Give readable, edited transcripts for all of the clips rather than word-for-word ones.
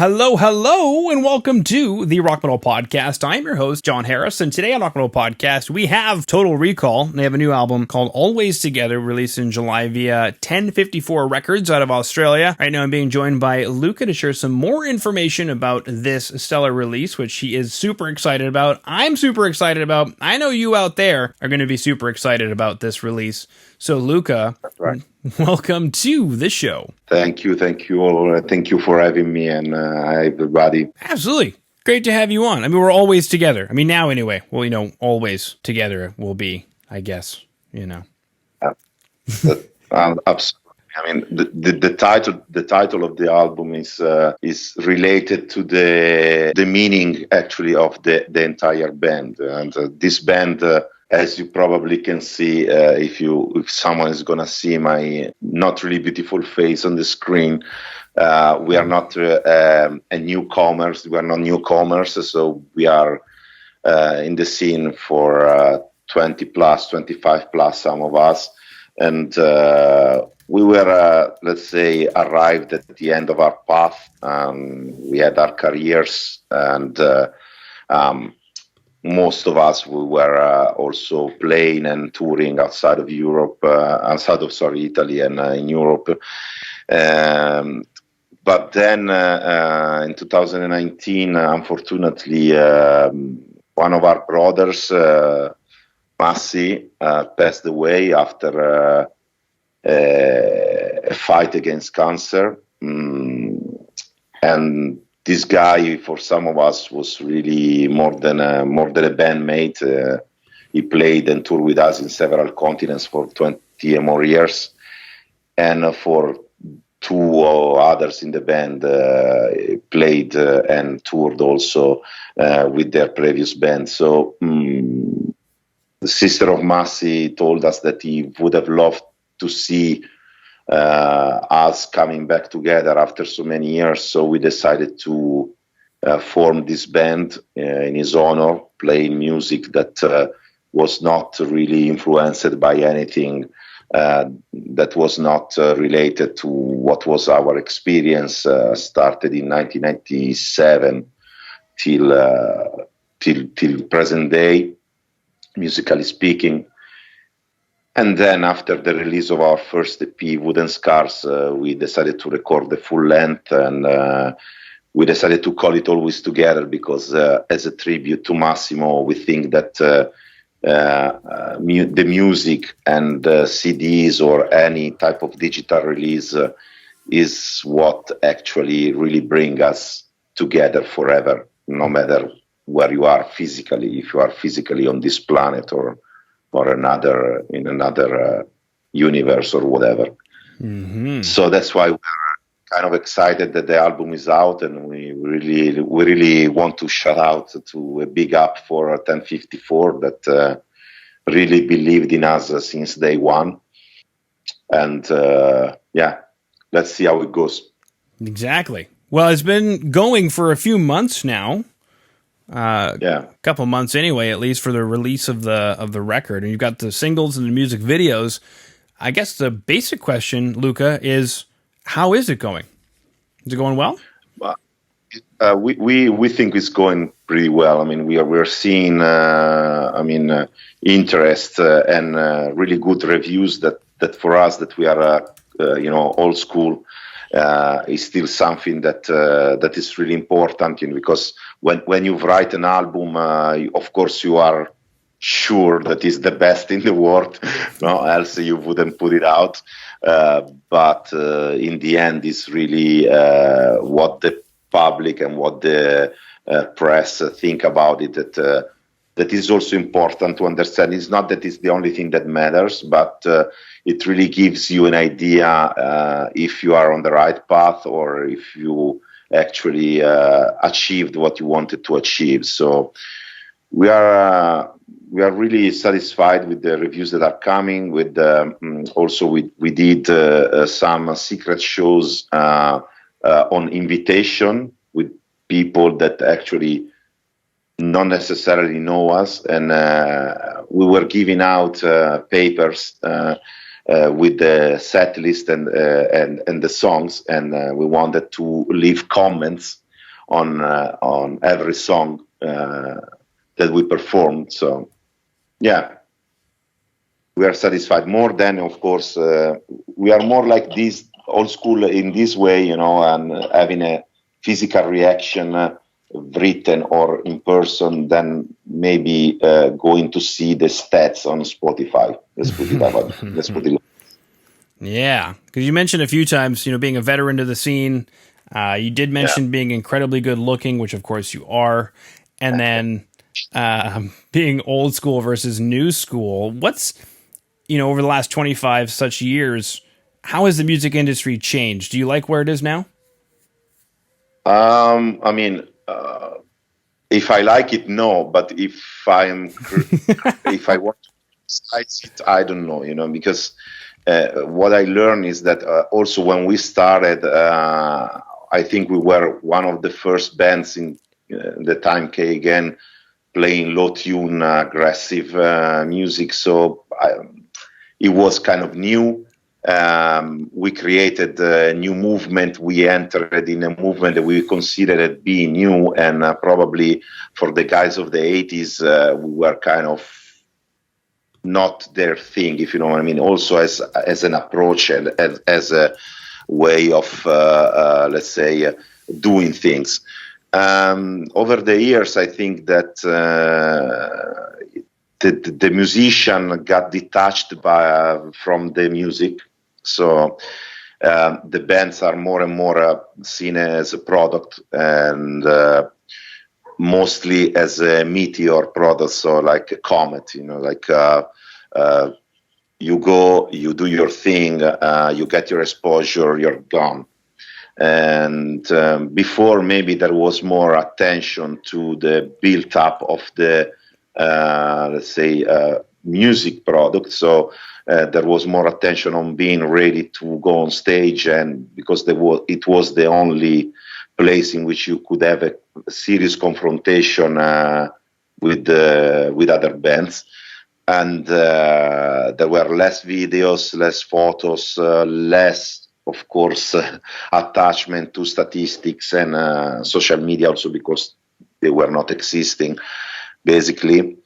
Hello, hello, and welcome to the Rock Metal Podcast. I'm your host, John Harris, and today on Rock Metal Podcast, we have Total Recall. They have a new album called Always Together, released in July via 1054 Records out of Australia. Right now, I'm being joined by Luca to share some more information about this stellar release, which he is super excited about. I'm super excited about. I know you out there are going to be super excited about this release. So, Luca, right. Welcome to the show. Thank you all. Thank you for having me, and hi, everybody. Absolutely. Great to have you on. I mean, we're always together. I mean, now anyway. Well, always together will be, I guess, Absolutely. I mean, the title of the album is related to the meaning actually of the entire band, and this band. As you probably can see, if someone is gonna see my not really beautiful face on the screen, we are not newcomers. We are not newcomers, so we are in the scene for 20 plus, 25 plus, some of us, and we were, let's say, arrived at the end of our path. We had our careers, and most of us we were also playing and touring outside of Europe, Italy and in Europe. But then in 2019, unfortunately, one of our brothers, Massimo, passed away after a fight against cancer. And this guy, for some of us, was really more than a bandmate. He played and toured with us in several continents for 20 or more years, and for two others in the band, played and toured also with their previous band. So the sister of Massi told us that he would have loved to see us coming back together after so many years, so we decided to form this band in his honor, playing music that was not really influenced by anything that was not related to what was our experience. Started in 1997 till present day, musically speaking. And then after the release of our first EP, Wooden Scars, we decided to record the full length, and we decided to call it Always Together because as a tribute to Massimo, we think that the music and CDs or any type of digital release is what actually really bring us together forever, no matter where you are physically, if you are physically on this planet or another in another universe or whatever. Mm-hmm. So that's why we're kind of excited that the album is out, and we really want to shout out to a big up for 1054 that really believed in us since day one. And let's see how it goes. Exactly. Well, it's been going for a few months now. A couple months anyway, at least, for the release of the record, and you've got the singles and the music videos. I guess the basic question, Luca, is how is it going? Is it going well? We think it's going pretty well. I mean, we're seeing interest and really good reviews that for us that we are old school. Is still something that is really important, because when you write an album, of course you are sure that it's the best in the world, no, else you wouldn't put it out. But in the end, it's really what the public and what the press think about it that is also important to understand. It's not that it's the only thing that matters, but it really gives you an idea if you are on the right path or if you actually achieved what you wanted to achieve. So we are really satisfied with the reviews that are coming. With also we did some secret shows on invitation with people that actually not necessarily know us, and we were giving out papers with the set list and the songs, and we wanted to leave comments on every song that we performed. So yeah, we are satisfied. More than, of course, we are more like this old school in this way, and having a physical reaction, written or in person, than maybe going to see the stats on Spotify. Let's put it that. Let's put it. Yeah, because you mentioned a few times, being a veteran to the scene. You did mention being incredibly good looking, which of course you are, and then being old school versus new school. What's, over the last 25 such years, how has the music industry changed? Do you like where it is now? I mean, if I like it, no. But if if I want to criticize it, I don't know. Because what I learned is that also when we started, I think we were one of the first bands in the time K again playing low tune, aggressive music. So it was kind of new. We created a new movement. We entered in a movement that we considered being new, and probably for the guys of the 80s, we were kind of not their thing, if you know what I mean. Also as an approach and as a way of, let's say, doing things. Over the years, I think that the musician got detached from the music. So the bands are more and more seen as a product, and mostly as a meteor product, so like a comet, like you go, you do your thing, you get your exposure, you're gone. And before, maybe there was more attention to the build up of the, let's say, music product. So there was more attention on being ready to go on stage, and because it was the only place in which you could have a serious confrontation with other bands. And there were less videos, less photos, less, of course, attachment to statistics and social media, also because they were not existing, basically.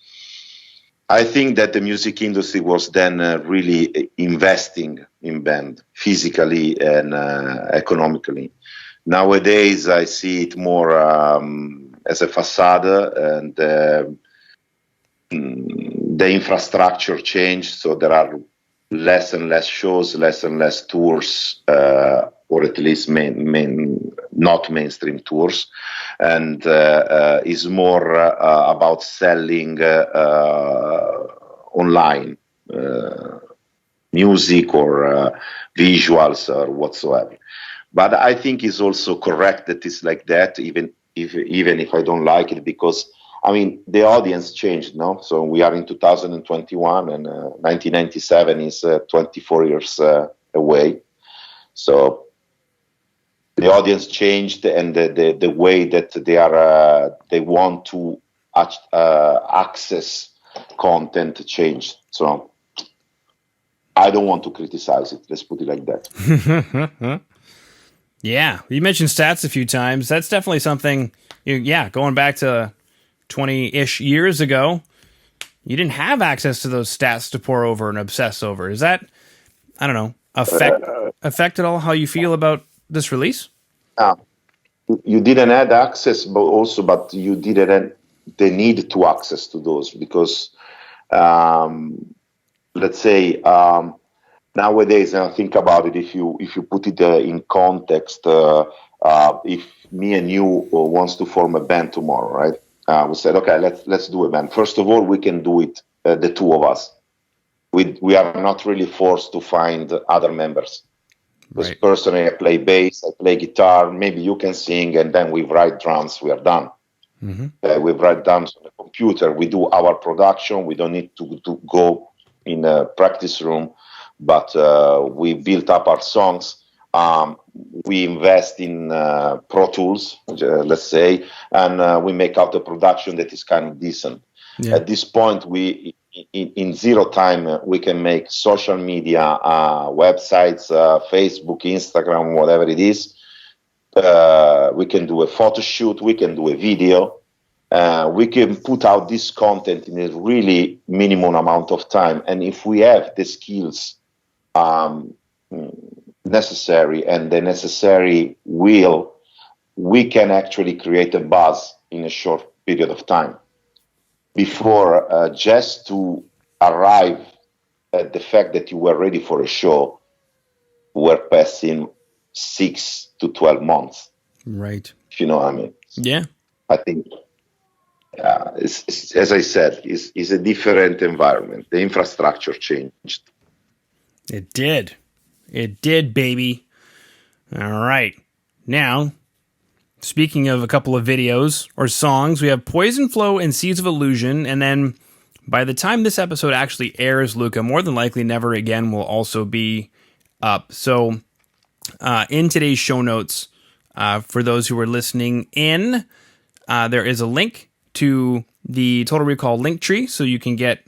I think that the music industry was then really investing in band, physically and economically. Nowadays, I see it more as a facade, and the infrastructure changed, so there are less and less shows, less and less tours, or at least not mainstream tours, and is more about selling online music or visuals or whatsoever. But I think it's also correct that it's like that, even if I don't like it, because I mean, the audience changed, no? So we are in 2021, and 1997 is 24 years away. So the audience changed, and the way that they want to access content changed. So I don't want to criticize it. Let's put it like that. Yeah, you mentioned stats a few times. That's definitely something. Going back to 20-ish years ago, you didn't have access to those stats to pour over and obsess over. Is that, I don't know, affect at all how you feel about this release? You didn't have access, but you didn't have the need to access to those, because let's say nowadays, and I think about it, if you put it in context, if me and you wants to form a band tomorrow, right? We said, okay, let's do a band. First of all, we can do it, the two of us. We are not really forced to find other members. Because right. Personally, I play bass, I play guitar, maybe you can sing, and then we write drums, we are done. Mm-hmm. We write drums on the computer, we do our production, we don't need to go in a practice room, but we built up our songs. We invest in Pro Tools, let's say, and we make out a production that is kind of decent. Yeah. At this point, in zero time, we can make social media, websites, Facebook, Instagram, whatever it is, we can do a photo shoot, we can do a video. We can put out this content in a really minimum amount of time. And if we have the skills necessary and the necessary will, we can actually create a buzz in a short period of time. Before, just to arrive at the fact that you were ready for a show, we're passing 6 to 12 months. Right. If you know what I mean. Yeah. I think, as I said, is a different environment. The infrastructure changed. It did. It did, baby. All right. Now, speaking of a couple of videos or songs, we have Poison Flow and Seeds of Illusion. And then by the time this episode actually airs, Luca, more than likely Never Again will also be up. So in today's show notes, for those who are listening in, there is a link to the Total Recall link tree, so you can get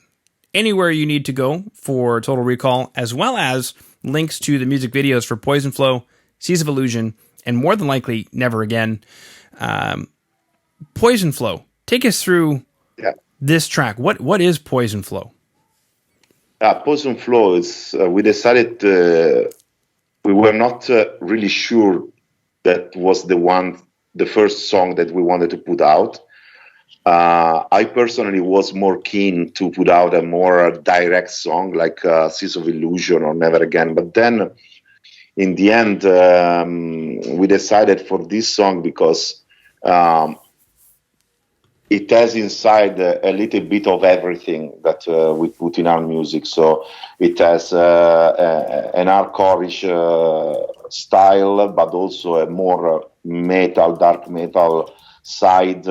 anywhere you need to go for Total Recall, as well as links to the music videos for Poison Flow, Seeds of Illusion, and more than likely Never Again. Poison Flow, take us through this track. What is Poison Flow? Poison Flow is, we decided, we were not really sure that was the first song that we wanted to put out. I personally was more keen to put out a more direct song like Seeds of Illusion or Never Again. But then in the end, we decided for this song because it has inside a little bit of everything that we put in our music. So it has an hardcore-ish style, but also a more dark metal side,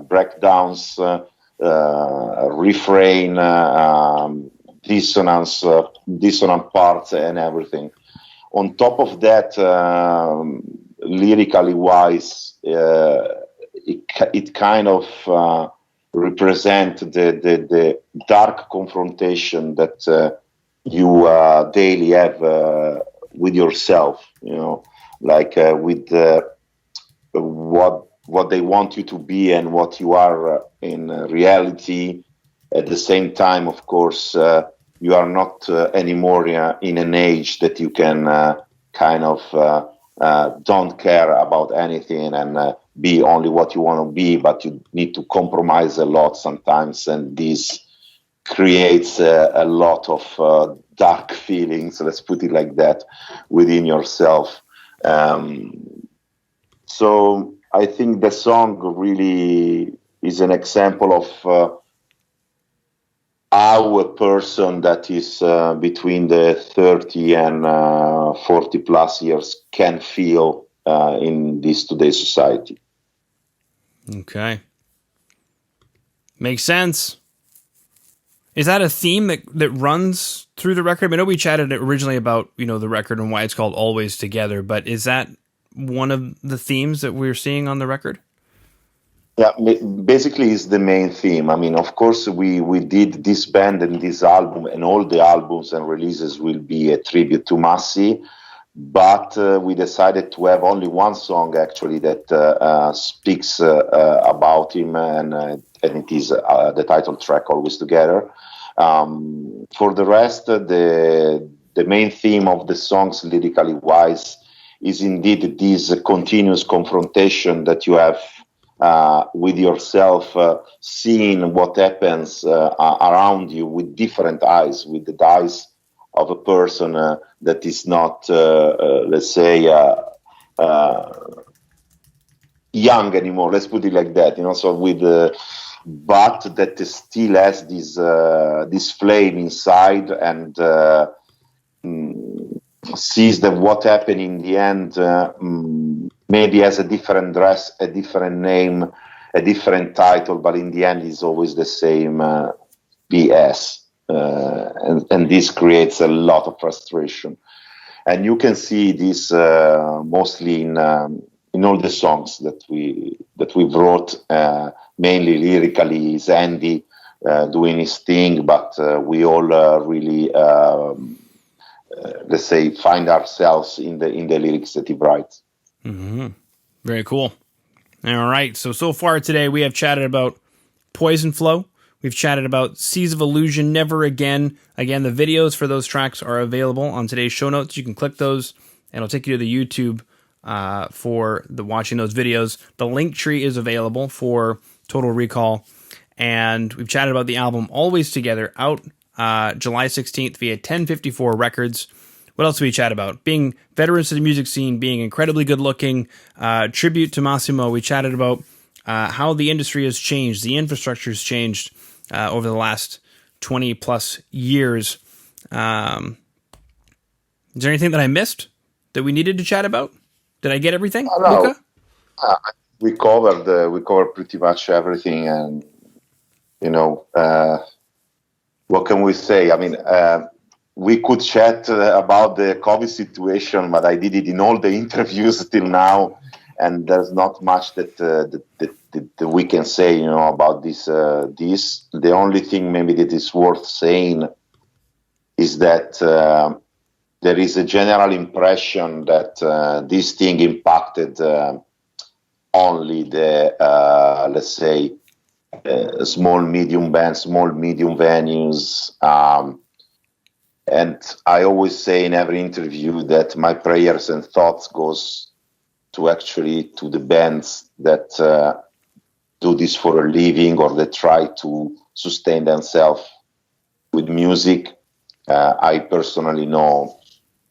breakdowns, refrain, dissonant parts and everything. On top of that, lyrically wise, it kind of represent the dark confrontation that you daily have with yourself, like with what they want you to be and what you are in reality. At the same time, of course, you are not anymore in an age that you can kind of don't care about anything and be only what you want to be, but you need to compromise a lot sometimes, and this creates a lot of dark feelings, let's put it like that, within yourself. So I think the song really is an example of how a person that is between the 30 and 40 plus years can feel in this today's society. Okay. Makes sense. Is that a theme that runs through the record? I know we chatted originally about, the record and why it's called Always Together, but is that one of the themes that we're seeing on the record? Yeah, basically it's the main theme. I mean, of course, we did this band and this album, and all the albums and releases will be a tribute to Massi, but we decided to have only one song actually that speaks about him, and it is the title track, Always Together. For the rest, the main theme of the songs, lyrically wise, is indeed this continuous confrontation that you have with yourself, seeing what happens around you with different eyes, with the eyes of a person that is not, let's say, young anymore. Let's put it like that, So but that still has this flame inside, and sees that what happened in the end maybe has a different dress, a different name, a different title, but in the end is always the same BS. And this creates a lot of frustration. And you can see this mostly in all the songs that we wrote, mainly lyrically is Andy doing his thing, but we all really let's say find ourselves in the lyrics that he writes. Mm-hmm. Very cool. All right. So far today, we have chatted about Poison Flow. We've chatted about Seas of Illusion, Never Again. Again, the videos for those tracks are available on today's show notes. You can click those, and it'll take you to the YouTube for watching those videos. The link tree is available for Total Recall. And we've chatted about the album Always Together, out July 16th via 1054 Records. What else do we chat about? Being veterans of the music scene, being incredibly good looking, tribute to Massimo. We chatted about how the industry has changed, the infrastructure has changed over the last 20 plus years. Is there anything that I missed that we needed to chat about? Did I get everything, Luca? We covered pretty much everything, and what can we say? I mean, we could chat about the COVID situation, but I did it in all the interviews till now, and there's not much that we can say, about this. The only thing maybe that is worth saying is that there is a general impression that this thing impacted only the, let's say, small, medium bands, small, medium venues. And I always say in every interview that my prayers and thoughts goes to the bands that do this for a living, or that try to sustain themselves with music. I personally know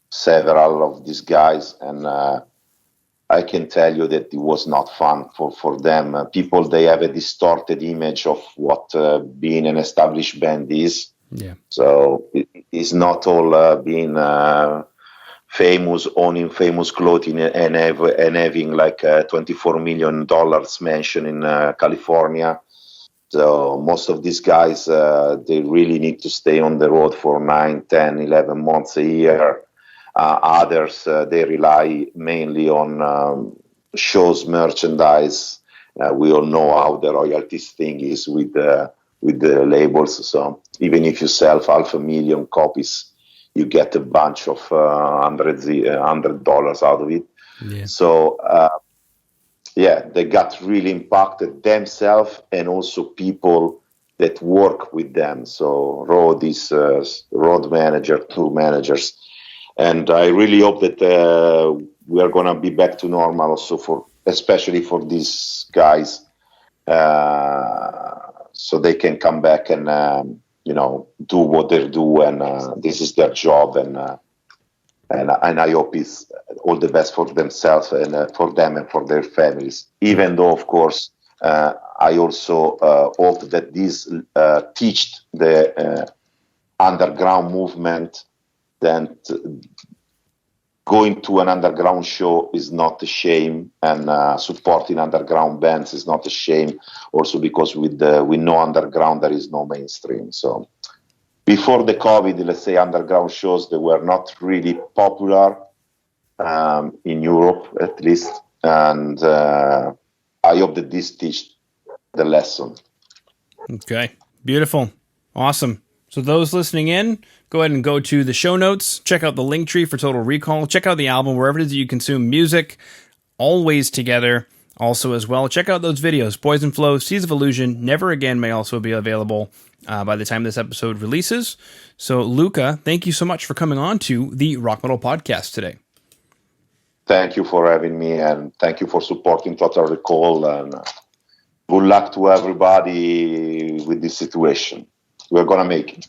several of these guys, and I can tell you that it was not fun for them. People, they have a distorted image of what being an established band is. Yeah. So it's not all being famous, owning famous clothing, and having like $24 million mansion in California. So most of these guys, they really need to stay on the road for 9, 10, 11 months a year. Others, they rely mainly on shows, merchandise. We all know how the royalties thing is with the labels. So even if you sell 500,000 copies, you get a bunch of $100 out of it. Yeah. So they got really impacted themselves, and also people that work with them. So roadies, road manager, tour managers. And I really hope that we are going to be back to normal also especially for these guys, so they can come back and, do what they do. And this is their job. And I hope it's all the best for themselves and for them and for their families. Even though, of course, I also hope that this teach the underground movement that going to an underground show is not a shame, and supporting underground bands is not a shame. Also, because with no underground, there is no mainstream. So before the COVID, let's say underground shows, they were not really popular in Europe, at least. And I hope that this teach the lesson. Okay. Beautiful. Awesome. So those listening in, go ahead and go to the show notes, check out the link tree for Total Recall, check out the album wherever it is that you consume music, Always Together, also as well. Check out those videos, Poison Flow, Seas of Illusion, Never Again may also be available by the time this episode releases. So Luca, thank you so much for coming on to the Rock Metal Podcast today. Thank you for having me, and thank you for supporting Total Recall, and good luck to everybody with this situation. We're going to make it.